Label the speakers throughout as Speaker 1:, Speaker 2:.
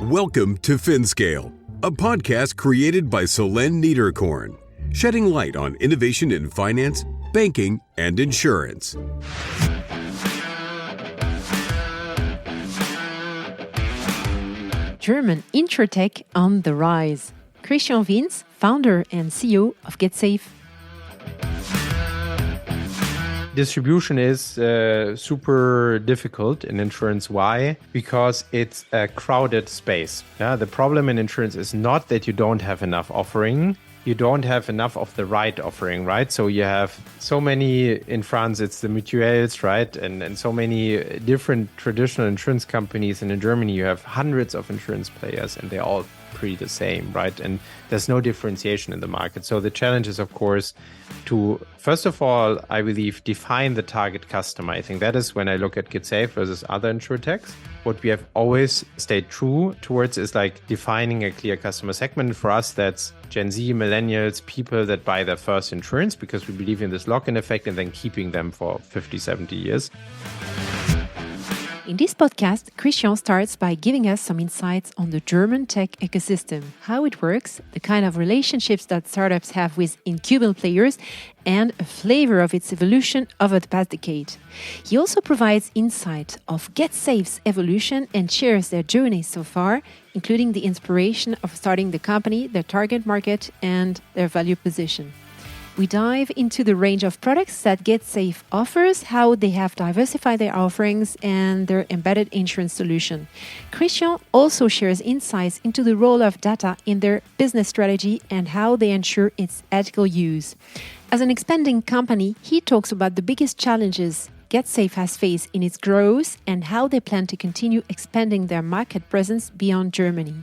Speaker 1: Welcome to FinScale, a podcast created by Solène Niederkorn, shedding light on innovation in finance, banking, and insurance.
Speaker 2: German InsurTech on the rise. Christian Wiens, founder and CEO of Getsafe.
Speaker 3: Distribution is super difficult in insurance. Why? Because it's a crowded space. Yeah, the problem in insurance is not that you don't have enough offering. You don't have enough of the right offering, right? So you have so many, in France, it's the mutuelles, right? And so many different traditional insurance companies. And in Germany, you have hundreds of insurance players and they're all pretty the same, right? And there's no differentiation in the market. So the challenge is, of course, to, first of all, I believe, define the target customer. I think that is when I look at Gatesafe versus other insurtechs. What we have always stayed true towards is like defining a clear customer segment. For us, that's Gen Z, millennials, people that buy their first insurance because we believe in this lock-in effect and then keeping them for 50, 70 years.
Speaker 2: In this podcast, Christian starts by giving us some insights on the German tech ecosystem, how it works, the kind of relationships that startups have with incumbent players, and a flavor of its evolution over the past decade. He also provides insight of Getsafe's evolution and shares their journey so far, including the inspiration of starting the company, their target market, and their value position. We dive into the range of products that Getsafe offers, how they have diversified their offerings, and their embedded insurance solution. Christian also shares insights into the role of data in their business strategy and how they ensure its ethical use. As an expanding company, he talks about the biggest challenges Getsafe has faced in its growth and how they plan to continue expanding their market presence beyond Germany.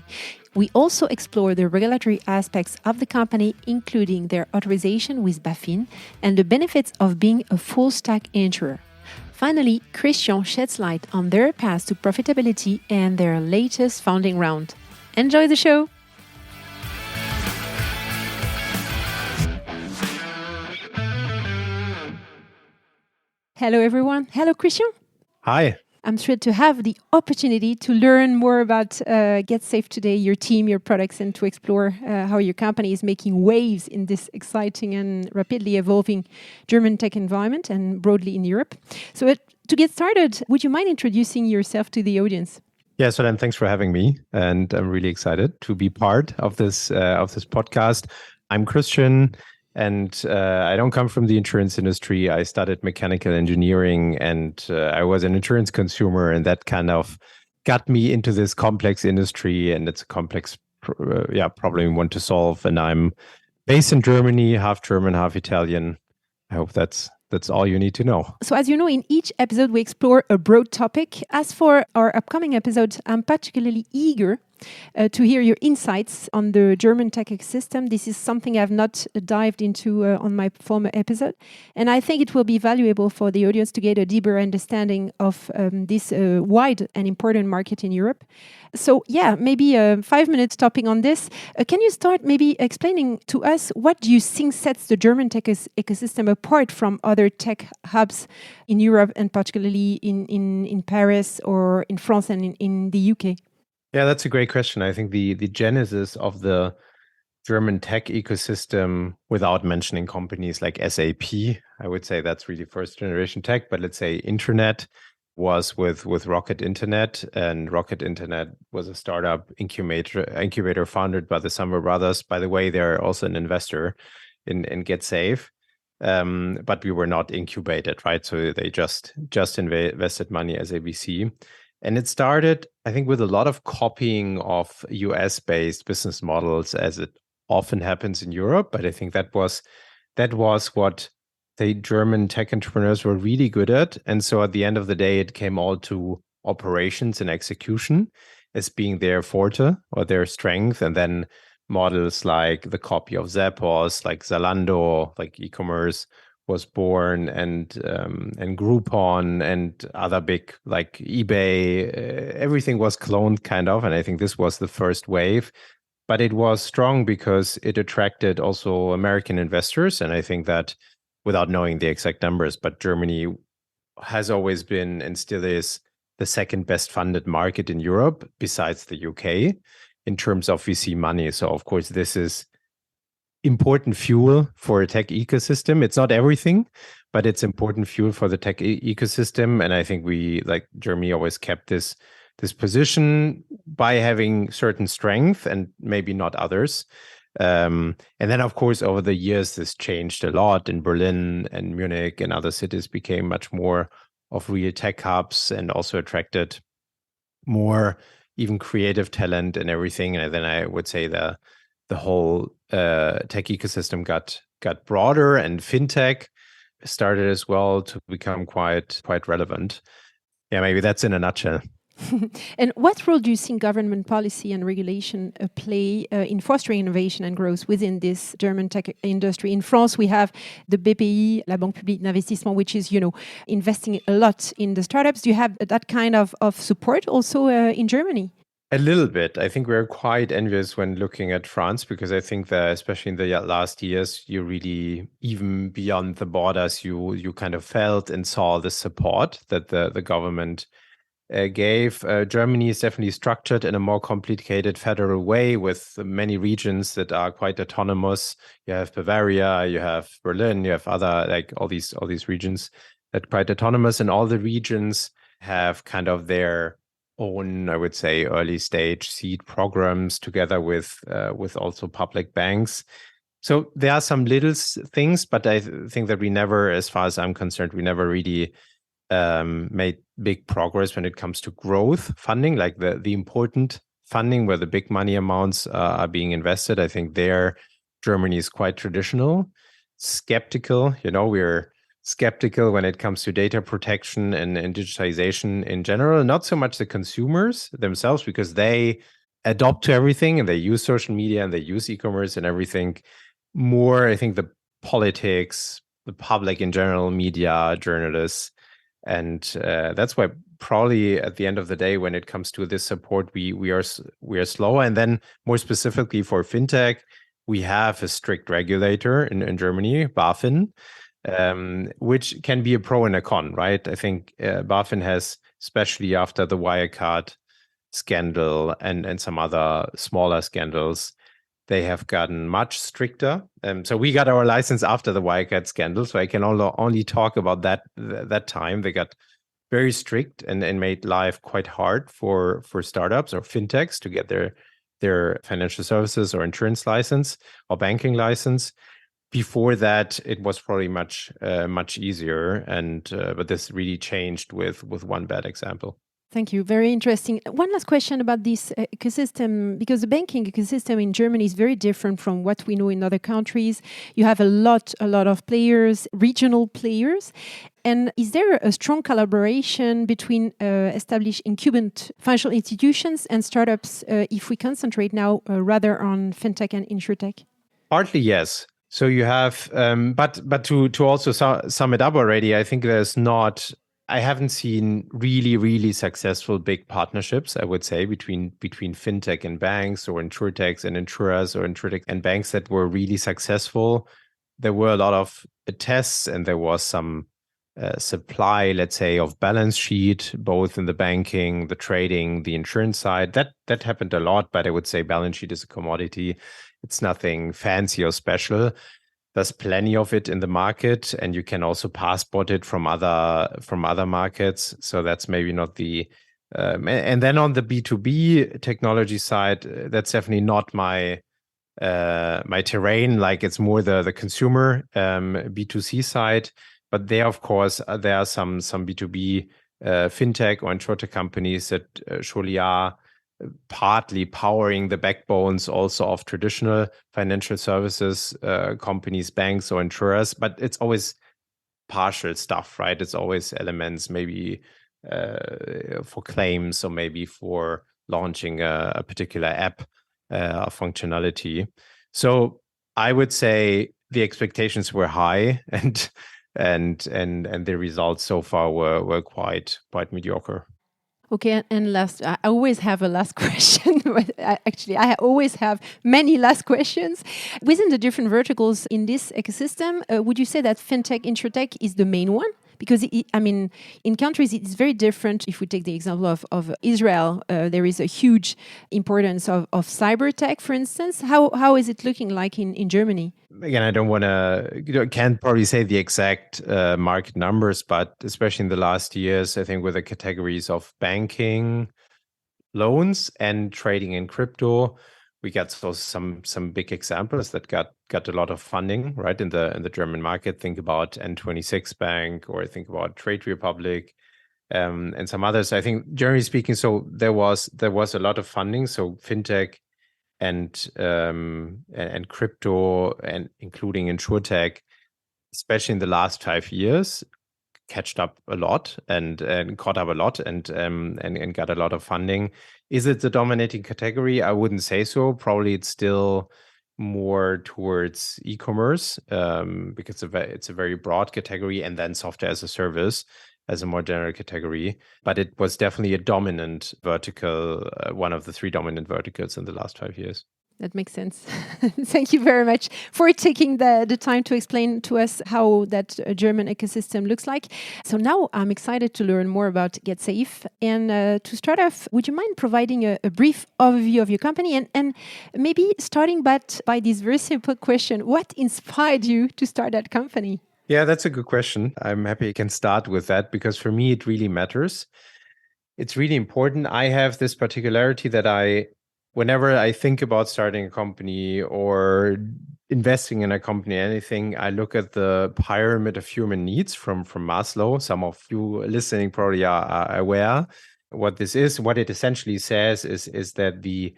Speaker 2: We also explore the regulatory aspects of the company, including their authorization with BaFin and the benefits of being a full-stack insurer. Finally, Christian sheds light on their path to profitability and their latest funding round. Enjoy the show! Hello, everyone. Hello, Christian.
Speaker 3: Hi.
Speaker 2: I'm thrilled to have the opportunity to learn more about Getsafe today, your team, your products, and to explore how your company is making waves in this exciting and rapidly evolving German tech environment and broadly in Europe. So to get started, would you mind introducing yourself to the audience?
Speaker 3: Yeah, so then thanks for having me. And I'm really excited to be part of this podcast. I'm Christian. And I don't come from the insurance industry. I studied mechanical engineering and I was an insurance consumer, and that kind of got me into this complex industry. And it's a complex problem we want to solve. And I'm based in Germany, half German, half Italian. I hope that's all you need to know.
Speaker 2: So as you know, in each episode, we explore a broad topic. As for our upcoming episode, I'm particularly eager to hear your insights on the German tech ecosystem. This is something I've not dived into on my former episode. And I think it will be valuable for the audience to get a deeper understanding of this wide and important market in Europe. So yeah, maybe 5 minutes topic on this. Can you start maybe explaining to us what do you think sets the German tech ecosystem apart from other tech hubs in Europe and particularly in Paris or in France and in the UK?
Speaker 3: Yeah, that's a great question. I think the genesis of the German tech ecosystem, without mentioning companies like SAP, I would say that's really first generation tech, but let's say internet was with Rocket Internet, and Rocket Internet was a startup incubator founded by the Summer brothers. By the way, they're also an investor in Getsafe, but we were not incubated, right? So they just invested money as ABC. And it started, I think, with a lot of copying of US-based business models, as it often happens in Europe. But I think that was what the German tech entrepreneurs were really good at. And so at the end of the day, it came all to operations and execution as being their forte or their strength. And then models like the copy of Zappos, like Zalando, like e-commerce, was born, and Groupon and other big like eBay, everything was cloned kind of. And I think this was the first wave, but it was strong because it attracted also American investors. And I think that, without knowing the exact numbers, but Germany has always been and still is the second best funded market in Europe besides the UK in terms of VC money. So of course, this is important fuel for a tech ecosystem. It's not everything, but it's important fuel for the tech ecosystem. And I think we, like Germany, always kept this position by having certain strength and maybe not others. And then, of course, over the years, this changed a lot. In Berlin and Munich and other cities became much more of real tech hubs and also attracted more even creative talent and everything. And then I would say the whole tech ecosystem got broader, and fintech started as well to become quite relevant. Yeah, maybe that's in a nutshell.
Speaker 2: And what role do you think government policy and regulation play in fostering innovation and growth within this German tech industry? In France, we have the BPI, la Banque Publique d'Investissement, which is, investing a lot in the startups. Do you have that kind of support also in Germany?
Speaker 3: A little bit. I think we're quite envious when looking at France, because I think that especially in the last years, you really, even beyond the borders, you kind of felt and saw the support that the government gave. Germany is definitely structured in a more complicated federal way with many regions that are quite autonomous. You have Bavaria, you have Berlin, you have other, like all these regions that are quite autonomous, and all the regions have kind of their own, I would say, early stage seed programs together with also public banks. So there are some little things, but I think that we never, as far as I'm concerned, we never really made big progress when it comes to growth funding, like the important funding where the big money amounts are being invested. I think there Germany is quite traditional, skeptical. We're skeptical when it comes to data protection and digitization in general. Not so much the consumers themselves, because they adopt to everything and they use social media and they use e-commerce and everything. More, I think, the politics, the public in general, media, journalists. And that's why probably at the end of the day, when it comes to this support, we are slower. And then more specifically for fintech, we have a strict regulator in Germany, BaFin, which can be a pro and a con, right? I think BaFin has, especially after the Wirecard scandal and some other smaller scandals, they have gotten much stricter. So we got our license after the Wirecard scandal, so I can only talk about that time. They got very strict and made life quite hard for startups or fintechs to get their financial services or insurance license or banking license. Before that, it was probably much easier, and but this really changed with one bad example.
Speaker 2: Thank you. Very interesting. One last question about this ecosystem, because the banking ecosystem in Germany is very different from what we know in other countries. You have a lot of players, regional players. And is there a strong collaboration between established incumbent financial institutions and startups if we concentrate now rather on fintech and insurtech?
Speaker 3: Partly, yes. So you have, but to also sum it up already, I think I haven't seen really successful big partnerships, I would say, between fintech and banks, or insurtechs and insurers, or insurtech and banks that were really successful. There were a lot of tests, and there was some supply, let's say, of balance sheet, both in the banking, the trading, the insurance side. That happened a lot, but I would say balance sheet is a commodity. It's nothing fancy or special. There's plenty of it in the market, and you can also passport it from other markets. So that's maybe not the and then on the B2B technology side, that's definitely not my terrain. Like, it's more the consumer B2C side. But there, of course, there are some B2B fintech or insurtech companies that surely are partly powering the backbones also of traditional financial services companies, banks or insurers. But it's always partial stuff, right? It's always elements, maybe for claims or maybe for launching a particular app functionality. So I would say the expectations were high, and the results so far were quite mediocre.
Speaker 2: Okay, and last, I always have a last question. Actually, I always have many last questions. Within the different verticals in this ecosystem, would you say that fintech, insurtech is the main one? Because, in countries, it's very different. If we take the example of Israel, there is a huge importance of cyber tech, for instance. How is it looking like in Germany?
Speaker 3: Again, I don't want to, can't probably say the exact market numbers, but especially in the last years, I think with the categories of banking, loans, and trading in crypto, we got some big examples that got a lot of funding, right, in the German market. Think about N26 Bank, or think about Trade Republic, and some others. I think, generally speaking, so there was a lot of funding. So fintech and crypto, and including insurtech, especially in the last 5 years, catched up a lot and caught up a lot and got a lot of funding. Is it the dominating category? I wouldn't say so. Probably it's still more towards e-commerce, because it's a very broad category, and then software as a service as a more general category. But it was definitely a dominant vertical, one of the 3 dominant verticals in the last 5 years.
Speaker 2: That makes sense. Thank you very much for taking the time to explain to us how that German ecosystem looks like. So now I'm excited to learn more about Getsafe. And to start off, would you mind providing a brief overview of your company? And maybe starting by this very simple question, what inspired you to start that company?
Speaker 3: Yeah, that's a good question. I'm happy I can start with that, because for me, it really matters. It's really important. I have this particularity that whenever I think about starting a company or investing in a company, anything, I look at the pyramid of human needs from Maslow. Some of you listening probably are aware what this is. What it essentially says is that the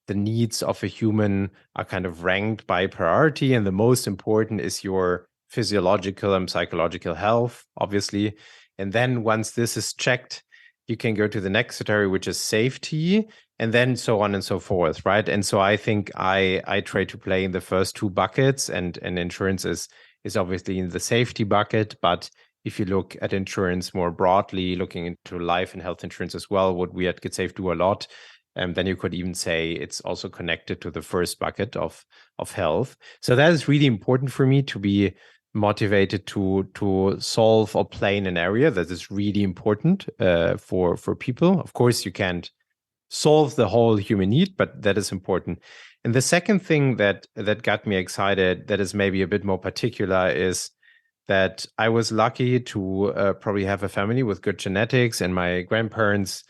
Speaker 3: needs of a human are kind of ranked by priority, and the most important is your physiological and psychological health, obviously. And then once this is checked, you can go to the next category, which is safety, and then so on and so forth, right? And so I think I try to play in the first 2 buckets, and insurance is obviously in the safety bucket. But if you look at insurance more broadly, looking into life and health insurance as well, what we at Getsafe do a lot, then you could even say it's also connected to the first bucket of health. So that is really important for me, to be motivated to solve or play in an area that is really important for people. Of course, you can't solve the whole human need, but that is important. And the second thing that got me excited, that is maybe a bit more particular, is that I was lucky to probably have a family with good genetics, and my grandparents,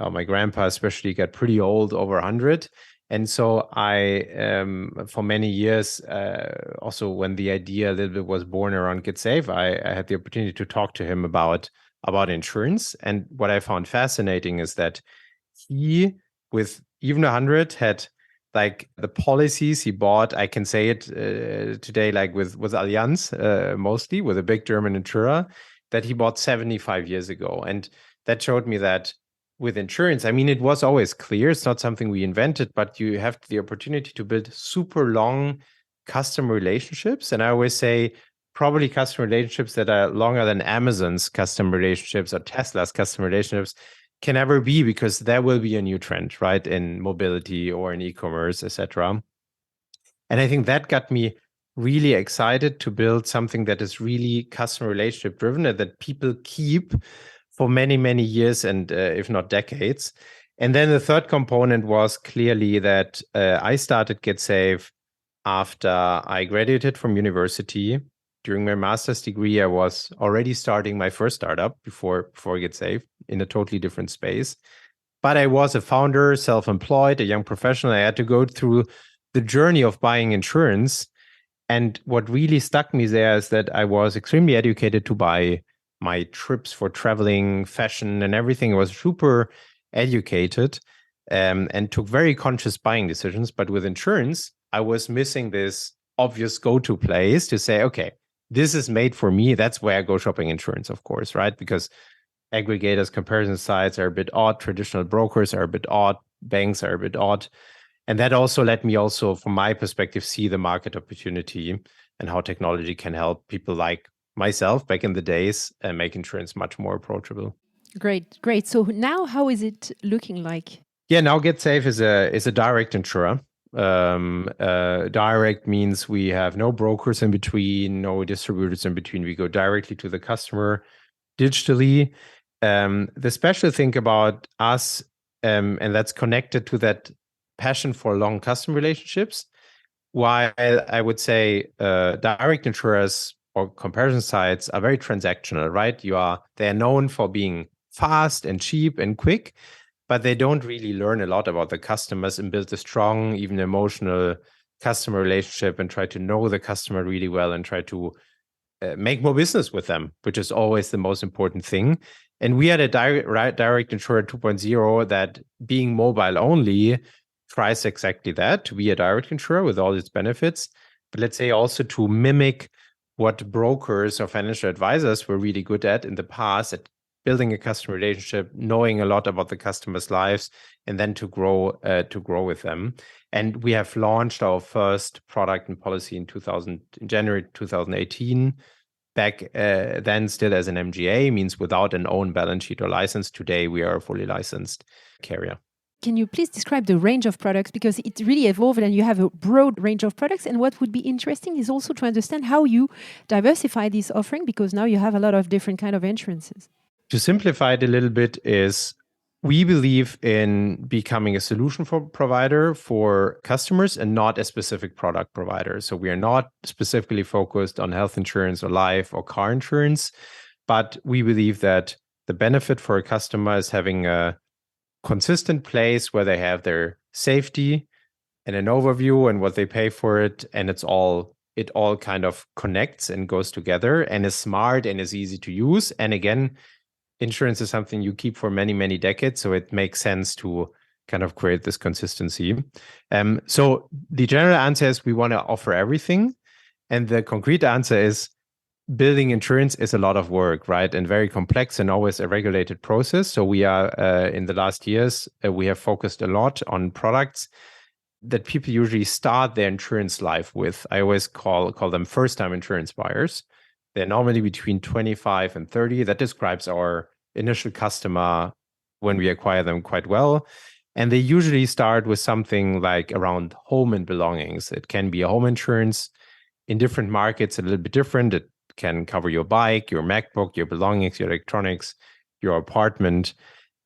Speaker 3: my grandpa especially, got pretty old, over 100. And so I, for many years, also when the idea a little bit was born around Getsafe, I had the opportunity to talk to him about insurance. And what I found fascinating is that he, with even 100, had like the policies he bought, I can say it today, like with Allianz, mostly with a big German insurer, that he bought 75 years ago. And that showed me that with insurance, I mean, it was always clear, it's not something we invented, but you have the opportunity to build super long customer relationships. And I always say, probably customer relationships that are longer than Amazon's customer relationships or Tesla's customer relationships can ever be, because there will be a new trend, right, in mobility or in e-commerce, etc. And I think that got me really excited to build something that is really customer relationship driven, and that people keep for many, many years, and if not decades. And then the third component was clearly that I started Getsafe after I graduated from university. During my master's degree, I was already starting my first startup before Getsafe, in a totally different space. But I was a founder, self-employed, a young professional. I had to go through the journey of buying insurance. And what really stuck me there is that I was extremely educated to buy my trips for traveling, fashion, and everything. I was super educated and took very conscious buying decisions. But with insurance, I was missing this obvious go-to place to say, okay, this is made for me. That's where I go shopping insurance, of course, right? Because aggregators, comparison sites are a bit odd. Traditional brokers are a bit odd. Banks are a bit odd. And that also let me also, from my perspective, see the market opportunity and how technology can help people like myself back in the days and make insurance much more approachable.
Speaker 2: Great. So now how is it looking like?
Speaker 3: Yeah, now Getsafe is a direct insurer. Direct means we have no brokers in between, no distributors in between. We go directly to the customer. digitally. The special thing about us, and that's connected to that passion for long customer relationships, while I would say direct insurers or comparison sites are very transactional, right? They're known for being fast and cheap and quick, but they don't really learn a lot about the customers and build a strong, even emotional customer relationship and try to know the customer really well and try to make more business with them, which is always the most important thing. And we had a direct insurer 2.0 that, being mobile only, tries exactly that, to be a direct insurer with all its benefits, but let's say also to mimic what brokers or financial advisors were really good at in the past, at building a customer relationship, knowing a lot about the customers' lives, and then to grow with them. And we have launched our first product and policy in January 2018. Back then, still as an MGA, means without an own balance sheet or license. Today, we are a fully licensed carrier.
Speaker 2: Can you please describe the range of products? Because it really evolved and you have a broad range of products. And what would be interesting is also to understand how you diversify this offering, because now you have a lot of different kind of insurances.
Speaker 3: To simplify it a little bit is, we believe in becoming a solution provider for customers and not a specific product provider. So we are not specifically focused on health insurance or life or car insurance, but we believe that the benefit for a customer is having a consistent place where they have their safety and an overview and what they pay for it. And it all kind of connects and goes together and is smart and is easy to use. And again, insurance is something you keep for many, many decades. So it makes sense to kind of create this consistency. So the general answer is we want to offer everything. And the concrete answer is, building insurance is a lot of work, right? And very complex and always a regulated process. So we are, in the last years, we have focused a lot on products that people usually start their insurance life with. I always call them first-time insurance buyers. They're normally between 25 and 30. That describes our initial customer when we acquire them quite well. And they usually start with something like around home and belongings. It can be a home insurance. In different markets, a little bit different. It can cover your bike, your MacBook, your belongings, your electronics, your apartment.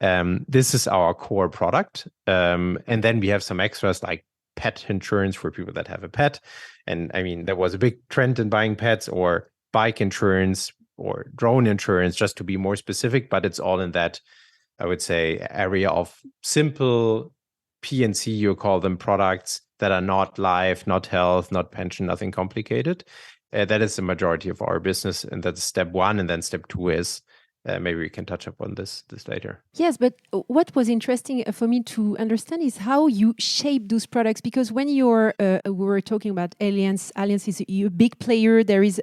Speaker 3: This is our core product. And then we have some extras like pet insurance for people that have a pet. And I mean, there was a big trend in buying pets, or bike insurance or drone insurance, just to be more specific, but it's all in that, I would say, area of simple P&C, you call them, products that are not life, not health, not pension, nothing complicated. That is the majority of our business, and that's step one. And then step two is, maybe we can touch upon this later.
Speaker 2: Yes, but what was interesting for me to understand is how you shape those products. Because when we were talking about Allianz is a big player. There is,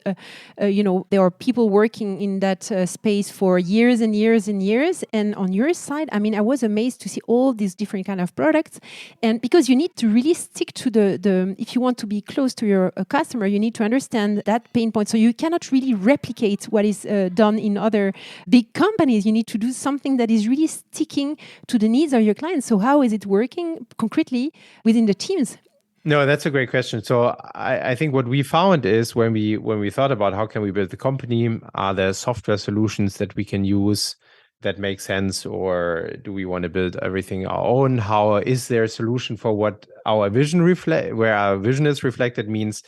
Speaker 2: there are people working in that space for years and years and years. And on your side, I mean, I was amazed to see all these different kind of products. And because you need to really stick to the if you want to be close to your customer, you need to understand that pain point. So you cannot really replicate what is done in other big companies. You need to do something that is really sticking to the needs of your clients. So how is it working concretely within the teams?
Speaker 3: No, that's a great question. So I think what we found is, when we thought about how can we build the company, are there software solutions that we can use that make sense, or do we want to build everything our own? How is there a solution for what our vision where our vision is reflected, means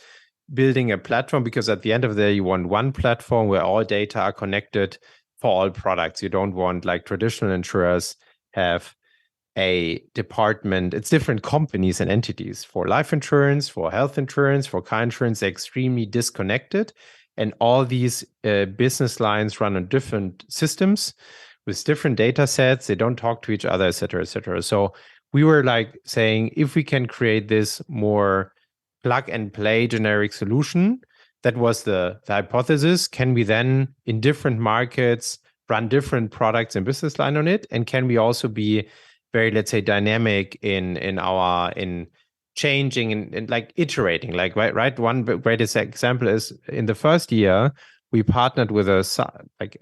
Speaker 3: building a platform, because at the end of the day, you want one platform where all data are connected for all products. You don't want, like traditional insurers have, a department. It's different companies and entities. For life insurance, for health insurance, for car insurance, they're extremely disconnected. And all these business lines run on different systems with different data sets. They don't talk to each other, et cetera, et cetera. So we were like saying, if we can create this more plug and play generic solution, that was the hypothesis. Can we then, in different markets, run different products and business line on it? And can we also be very, let's say, dynamic in changing and like iterating? Like, right? One greatest example is, in the first year, we partnered with a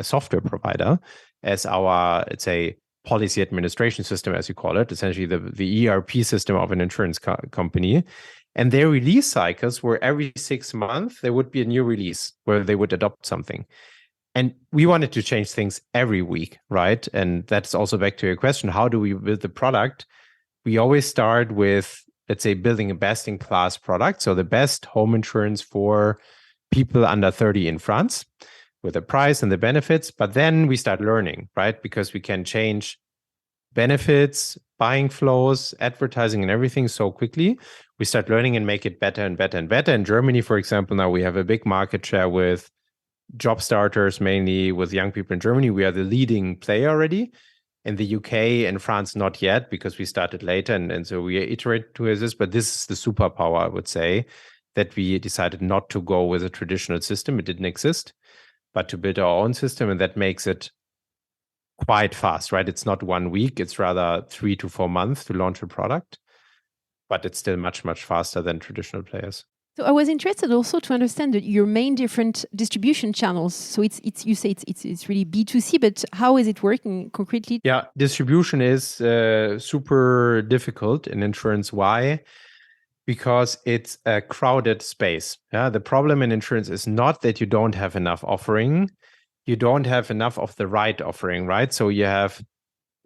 Speaker 3: software provider as our, let's say, policy administration system, as you call it, essentially the ERP system of an insurance company. And their release cycles were every 6 months, there would be a new release where they would adopt something. And we wanted to change things every week, right? And that's also back to your question, how do we build the product? We always start with, let's say, building a best-in-class product. So the best home insurance for people under 30 in France with the price and the benefits. But then we start learning, right? Because we can change benefits, buying flows, advertising, and everything so quickly. We start learning and make it better and better and better. In Germany, for example, now we have a big market share with job starters, mainly with young people in Germany. We are the leading player already. In the UK and France, not yet, because we started later. And so we iterate towards this. But this is the superpower, I would say, that we decided not to go with a traditional system. It didn't exist, but to build our own system. And that makes it quite fast, right? It's not 1 week. It's rather 3 to 4 months to launch a product. But it's still much, much faster than traditional players.
Speaker 2: So I was interested also to understand your main different distribution channels. So it's you say it's really B2C, but how is it working concretely?
Speaker 3: Yeah, distribution is super difficult in insurance. Why? Because it's a crowded space. Yeah, the problem in insurance is not that you don't have enough offering. You don't have enough of the right offering, right? So you have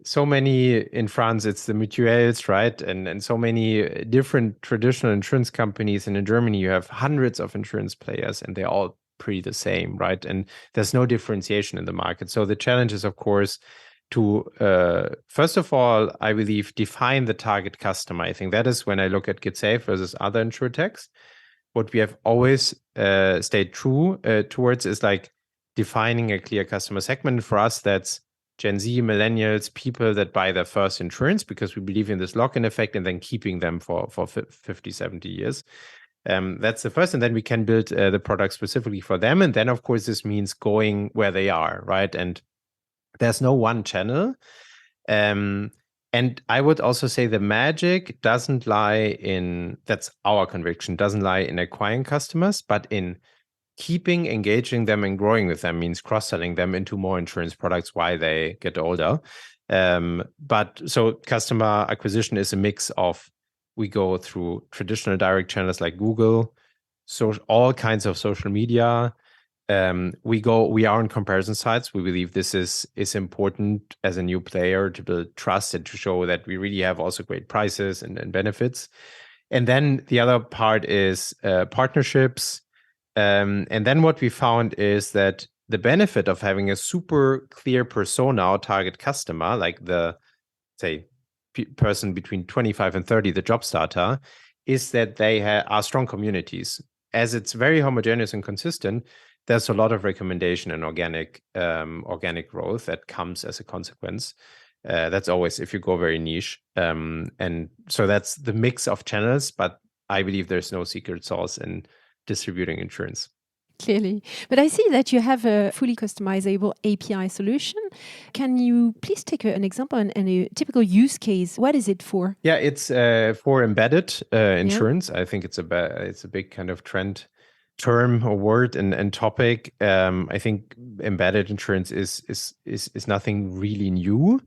Speaker 3: so many in France, it's the mutuelles, right? And so many different traditional insurance companies. And in Germany, you have hundreds of insurance players and they're all pretty the same, right? And there's no differentiation in the market. So the challenge is, of course, to, first of all, I believe, define the target customer. I think that is when I look at Getsafe versus other InsurTechs. What we have always stayed true towards is like defining a clear customer segment. For us, that's Gen Z, millennials, people that buy their first insurance because we believe in this lock-in effect and then keeping them for 50, 70 years. That's the first. And then we can build the product specifically for them. And then, of course, this means going where they are, right? And there's no one channel. And I would also say the magic doesn't lie in, that's our conviction, doesn't lie in acquiring customers, but in keeping engaging them and growing with them, means cross-selling them into more insurance products while they get older. But so customer acquisition is a mix of, we go through traditional direct channels like Google, so all kinds of social media. We are on comparison sites. We believe this is important as a new player to build trust and to show that we really have also great prices and benefits. And then the other part is partnerships. And then what we found is that the benefit of having a super clear persona or target customer, like the, say, person between 25 and 30, the job starter, is that they are strong communities. As it's very homogeneous and consistent, there's a lot of recommendation and organic growth that comes as a consequence. That's always if you go very niche. And so that's the mix of channels, but I believe there's no secret sauce in distributing insurance.
Speaker 2: Clearly. But I see that you have a fully customizable API solution. Can you please take an example and a typical use case? What is it for?
Speaker 3: Yeah, it's for embedded insurance. Yeah. I think it's a big kind of trend term or word and topic. I think embedded insurance is nothing really new,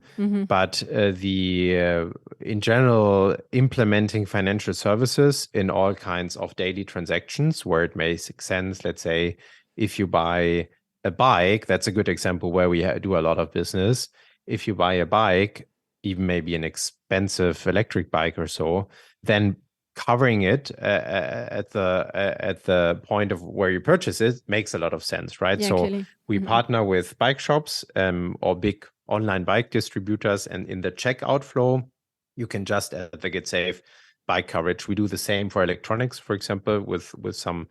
Speaker 3: but in general, implementing financial services in all kinds of daily transactions where it makes sense. Let's say if you buy a bike, that's a good example where we do a lot of business. If you buy a bike, even maybe an expensive electric bike or so, then covering it at the point of where you purchase it makes a lot of sense, right? Yeah, so clearly. We partner with bike shops or big online bike distributors, and in the checkout flow, you can just add the Getsafe bike coverage. We do the same for electronics, for example, with some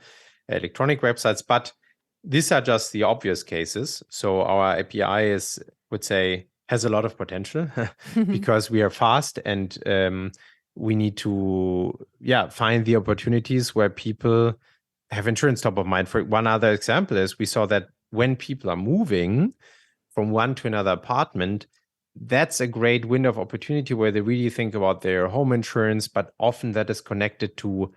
Speaker 3: electronic websites, but these are just the obvious cases. So our API has a lot of potential because we are fast and we need to find the opportunities where people have insurance top of mind. For one other example is we saw that when people are moving from one to another apartment, that's a great window of opportunity where they really think about their home insurance, but often that is connected to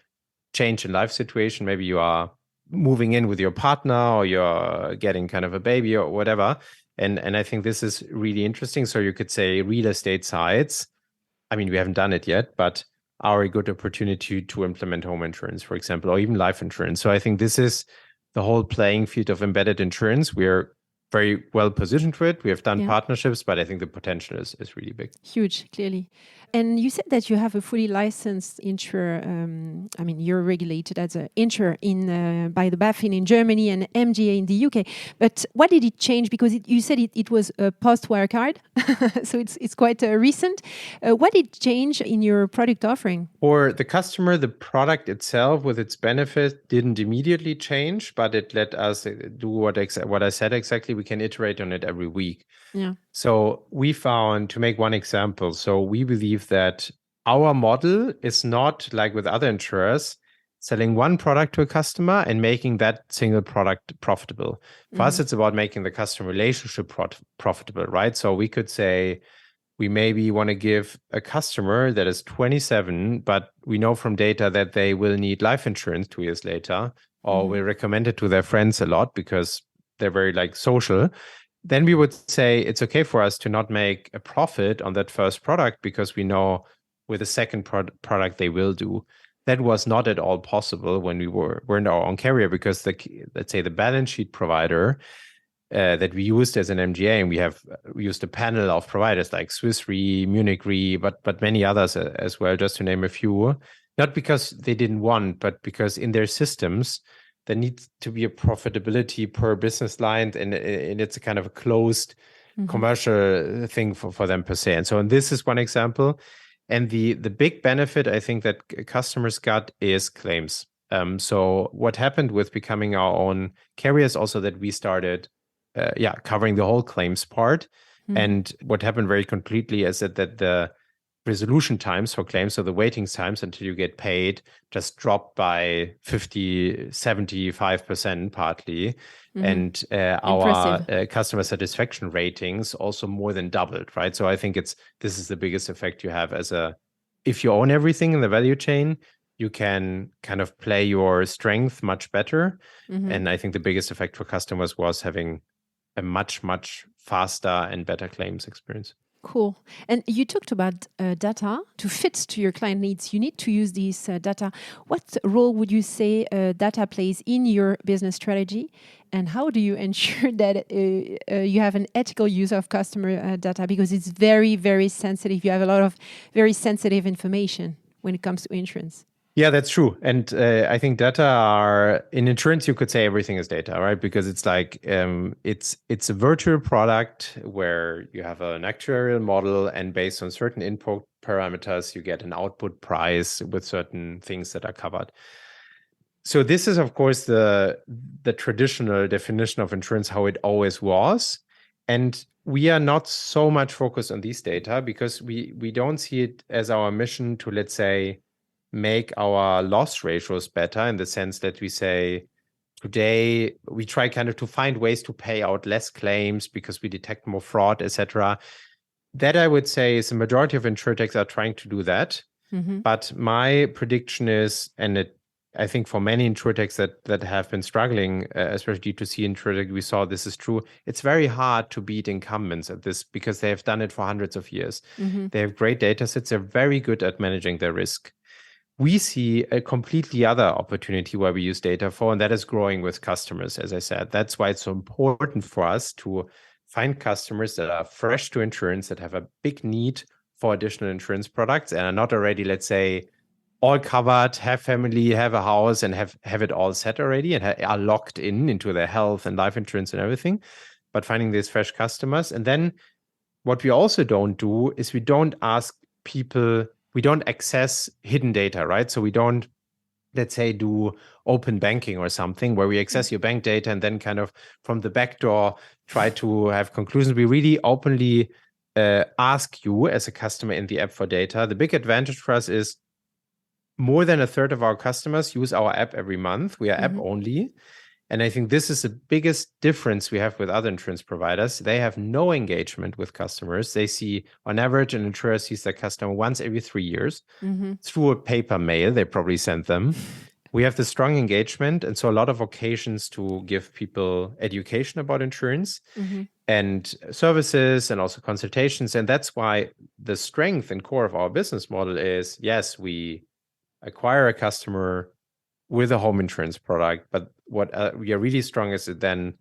Speaker 3: change in life situation. Maybe you are moving in with your partner or you're getting kind of a baby or whatever. And I think this is really interesting. So you could say real estate sites, I mean, we haven't done it yet, but are a good opportunity to implement home insurance, for example, or even life insurance. So I think this is the whole playing field of embedded insurance. We're very well positioned for it. We have done partnerships, but I think the potential is really big.
Speaker 2: Huge, clearly. And you said that you have a fully licensed insurer. I mean, you're regulated as an insurer by the BaFin in Germany and MGA in the UK. But what did it change? Because you said it was a post-Wirecard, so it's quite recent. What did change in your product offering?
Speaker 3: For the customer, the product itself with its benefit didn't immediately change, but it let us do what I said exactly. We can iterate on it every week.
Speaker 2: Yeah.
Speaker 3: So we found, to make one example, so we believe that our model is not like with other insurers, selling one product to a customer and making that single product profitable. For us, it's about making the customer relationship profitable, right? So we could say, we maybe want to give a customer that is 27, but we know from data that they will need life insurance 2 years later, or we recommend it to their friends a lot because they're very like social. Then we would say it's okay for us to not make a profit on that first product because we know with the second product they will do. That was not at all possible when we weren't our own carrier, because let's say the balance sheet provider that we used as an MGA, and we used a panel of providers like Swiss Re, Munich Re, but many others as well, just to name a few. Not because they didn't want, but because in their systems there needs to be a profitability per business line, and it's a kind of a closed commercial thing for them per se. And so, and this is one example. And the big benefit I think that customers got is claims. So what happened with becoming our own carrier is also that we started covering the whole claims part. And what happened very concretely is that the resolution times for claims, so the waiting times until you get paid, just dropped by 75% partly. And our customer satisfaction ratings also more than doubled, right? So I think this is the biggest effect you have if you own everything in the value chain, you can kind of play your strength much better. And I think the biggest effect for customers was having a much, much faster and better claims experience.
Speaker 2: Cool. And you talked about data. To fit to your client needs, you need to use these data. What role would you say data plays in your business strategy? And how do you ensure that you have an ethical use of customer data? Because it's very, very sensitive. You have a lot of very sensitive information when it comes to insurance.
Speaker 3: Yeah, that's true. And I think data in insurance, you could say everything is data, right? Because it's like, it's a virtual product where you have an actuarial model, and based on certain input parameters, you get an output price with certain things that are covered. So this is, of course, the traditional definition of insurance, how it always was. And we are not so much focused on these data because we don't see it as our mission to, let's say, make our loss ratios better, in the sense that we say today we try kind of to find ways to pay out less claims because we detect more fraud, etc. That I would say is the majority of insurtechs are trying to do that. But my prediction is, and I think for many insurtechs that have been struggling, especially D2C insurtech, we saw this is true. It's very hard to beat incumbents at this because they have done it for hundreds of years. They have great data sets. They're very good at managing their risk. We see a completely other opportunity where we use data for, and that is growing with customers, as I said. That's why it's so important for us to find customers that are fresh to insurance, that have a big need for additional insurance products and are not already, let's say, all covered, have family, have a house, and have it all set already, and are locked into their health and life insurance and everything. But finding these fresh customers. And then what we also don't do is we don't ask people, we don't access hidden data, right? So we don't, let's say, do open banking or something where we access your bank data and then kind of from the back door try to have conclusions. We really openly ask you as a customer in the app for data. The big advantage for us is more than a third of our customers use our app every month. We are app only. And I think this is the biggest difference we have with other insurance providers. They have no engagement with customers. They see, on average, an insurer sees their customer once every 3 years through a paper mail. They probably send them. We have the strong engagement. And so a lot of occasions to give people education about insurance and services and also consultations. And that's why the strength and core of our business model is, yes, we acquire a customer with a home insurance product, but what we are really strong is then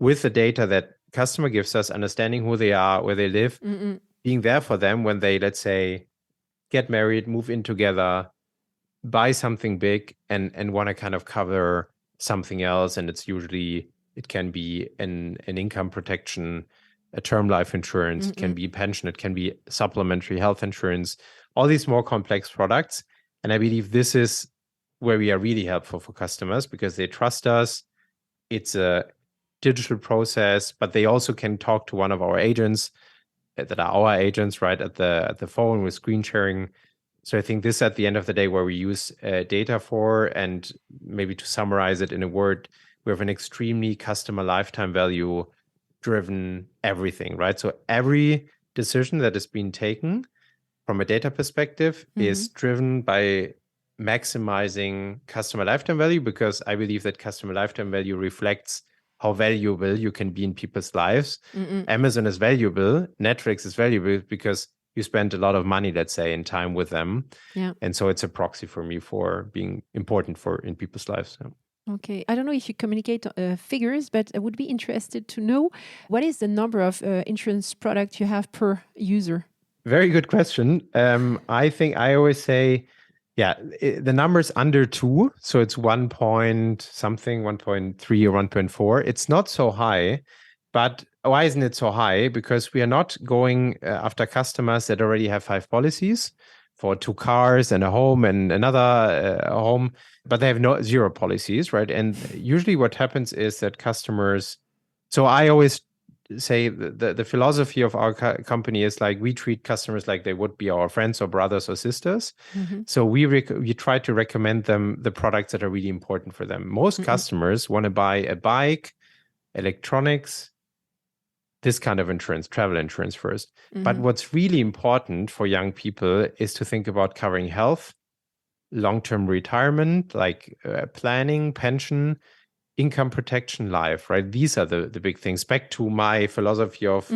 Speaker 3: with the data that customer gives us, understanding who they are, where they live, being there for them when they, let's say, get married, move in together, buy something big and want to kind of cover something else. And it can be an income protection, a term life insurance, it can be pension, it can be supplementary health insurance, all these more complex products. And I believe this is where we are really helpful for customers because they trust us. It's a digital process, but they also can talk to one of our agents that are our agents, right, at the phone with screen sharing. So I think this, at the end of the day, where we use data for, and maybe to summarize it in a word, we have an extremely customer lifetime value driven everything, right? So every decision that is being taken from a data perspective is driven by maximizing customer lifetime value, because I believe that customer lifetime value reflects how valuable you can be in people's lives. Amazon is valuable, Netflix is valuable because you spend a lot of money, let's say, in time with them.
Speaker 2: Yeah.
Speaker 3: And so it's a proxy for me for being important in people's lives. Yeah.
Speaker 2: Okay. I don't know if you communicate figures, but I would be interested to know what is the number of insurance products you have per user?
Speaker 3: Very good question. I think I always say, the number's under 2. So it's 1.3 or 1.4. It's not so high. But why isn't it so high? Because we are not going after customers that already have 5 policies for 2 cars and a home and another home, but they have 0 policies, right? And usually what happens is that customers, so I always say the philosophy of our company is like, we treat customers like they would be our friends or brothers or sisters. So we try to recommend them the products that are really important for them. Most customers want to buy a bike, electronics, this kind of insurance, travel insurance first. But what's really important for young people is to think about covering health, long-term retirement, like planning, pension, income protection, life, right? These are the big things. Back to my philosophy of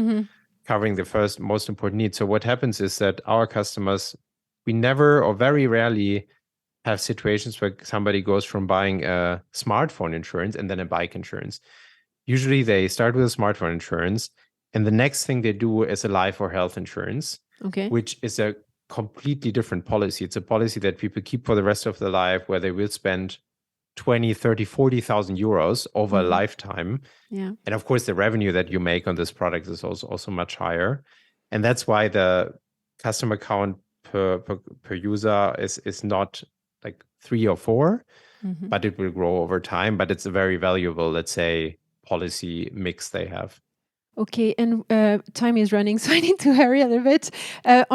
Speaker 3: covering the first most important need. So what happens is that our customers, we never or very rarely have situations where somebody goes from buying a smartphone insurance and then a bike insurance. Usually they start with a smartphone insurance, and the next thing they do is a life or health insurance, which is a completely different policy. It's a policy that people keep for the rest of their life, where they will spend 20, 30, 40,000 euros over a lifetime.
Speaker 2: Yeah.
Speaker 3: And of course, the revenue that you make on this product is also much higher. And that's why the customer count per user is not like 3 or 4, but it will grow over time. But it's a very valuable, let's say, policy mix they have.
Speaker 2: Okay, and time is running, so I need to hurry a little bit.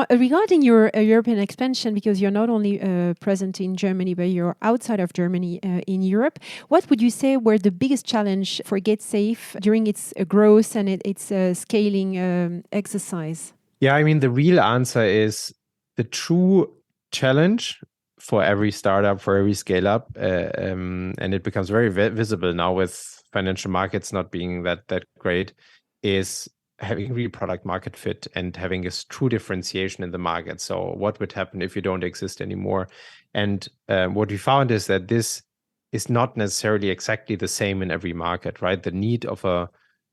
Speaker 2: Regarding your European expansion, because you're not only present in Germany, but you're outside of Germany in Europe, what would you say were the biggest challenge for Getsafe during its growth and its scaling exercise?
Speaker 3: Yeah, I mean, the real answer is the true challenge for every startup, for every scale up, and it becomes very visible now with financial markets not being that great, is having real product market fit and having a true differentiation in the market. So what would happen if you don't exist anymore? And what we found is that this is not necessarily exactly the same in every market, right? The need of a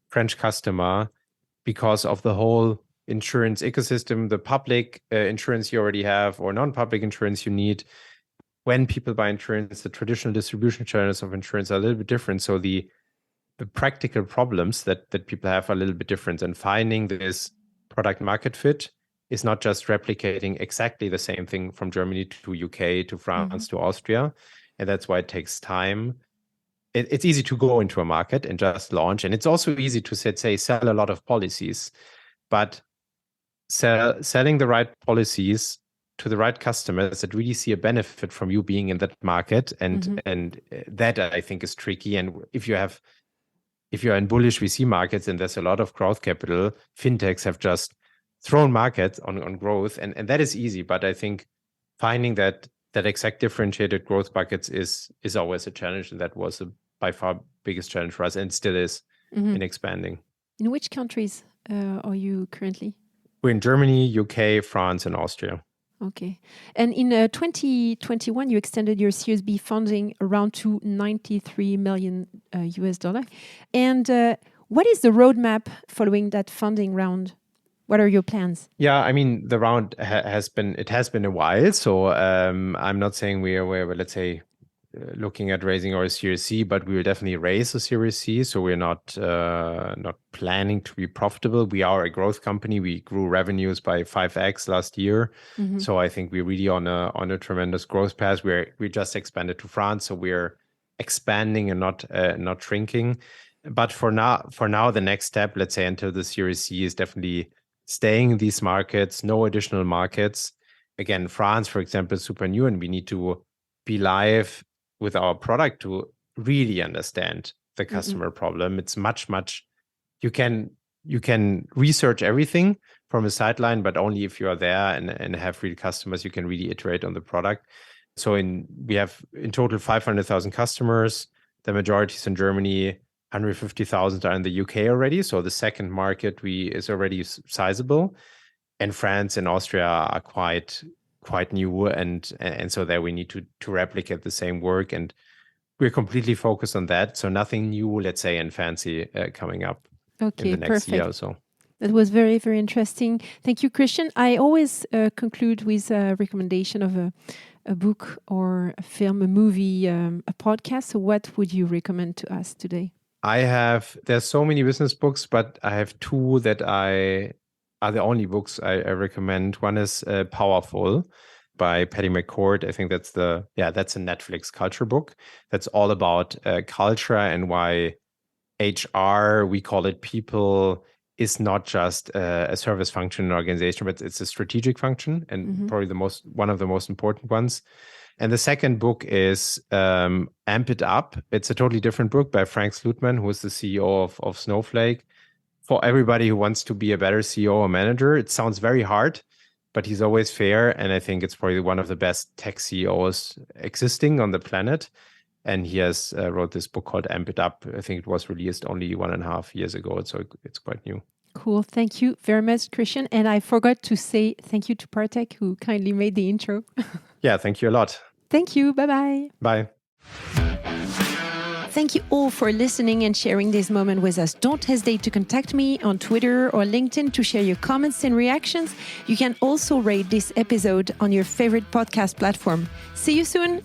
Speaker 3: French customer, because of the whole insurance ecosystem, the public insurance you already have or non-public insurance you need. When people buy insurance, the traditional distribution channels of insurance are a little bit different. So the practical problems that people have are a little bit different. And finding this product market fit is not just replicating exactly the same thing from Germany to UK to France to Austria. And that's why it takes time. It's easy to go into a market and just launch. And it's also easy to say sell a lot of policies. But selling the right policies to the right customers that really see a benefit from you being in that market, and that I think is tricky. And if you're in bullish VC markets and there's a lot of growth capital, fintechs have just thrown markets on growth, and that is easy. But I think finding that exact differentiated growth buckets is always a challenge, and that was by far biggest challenge for us, and still is in expanding.
Speaker 2: In which countries are you currently?
Speaker 3: We're in Germany, UK, France, and Austria.
Speaker 2: Okay. And in 2021, you extended your Series B funding around to $93 million US. And What is the roadmap following that funding round? What are your plans?
Speaker 3: Yeah, I mean, the round has been a while. So I'm not saying we're let's say, looking at raising our Series C, but we will definitely raise a Series C. So we're not planning to be profitable. We are a growth company. We grew revenues by 5x last year.
Speaker 2: Mm-hmm.
Speaker 3: So I think we're really on a tremendous growth path. We just expanded to France, so we're expanding and not shrinking. But for now, the next step, let's say until the Series C, is definitely staying in these markets, no additional markets. Again, France, for example, is super new, and we need to be live with our product to really understand the customer problem. It's much you can research everything from a sideline, but only if you are there and have real customers, you can really iterate on the product. So we have in total 500,000 customers. The majority is in Germany. 150,000 are in the UK already. So the second market is already sizable, and France and Austria are quite new, and so there we need to replicate the same work, and we're completely focused on that. So nothing new, let's say, and fancy coming up in the next year or so.
Speaker 2: That was very, very interesting. Thank you, Christian. I always conclude with a recommendation of a book or a film, a movie, a podcast. So what would you recommend to us today?
Speaker 3: There's so many business books, but I have two that are the only books I recommend. One is Powerful by Patty McCord. I think that's a Netflix culture book. That's all about culture and why HR, we call it people, is not just a service function in an organization, but it's a strategic function, and probably one of the most important ones. And the second book is Amp It Up. It's a totally different book by Frank Slootman, who is the CEO of Snowflake. For everybody who wants to be a better CEO or manager, it sounds very hard, but he's always fair. And I think it's probably one of the best tech CEOs existing on the planet. And he has wrote this book called Amp It Up. I think it was released only 1.5 years ago. So it's quite new.
Speaker 2: Cool. Thank you very much, Christian. And I forgot to say thank you to Partech, who kindly made the intro.
Speaker 3: Yeah, thank you a lot.
Speaker 2: Thank you. Bye-bye.
Speaker 3: Bye.
Speaker 2: Thank you all for listening and sharing this moment with us. Don't hesitate to contact me on Twitter or LinkedIn to share your comments and reactions. You can also rate this episode on your favorite podcast platform. See you soon.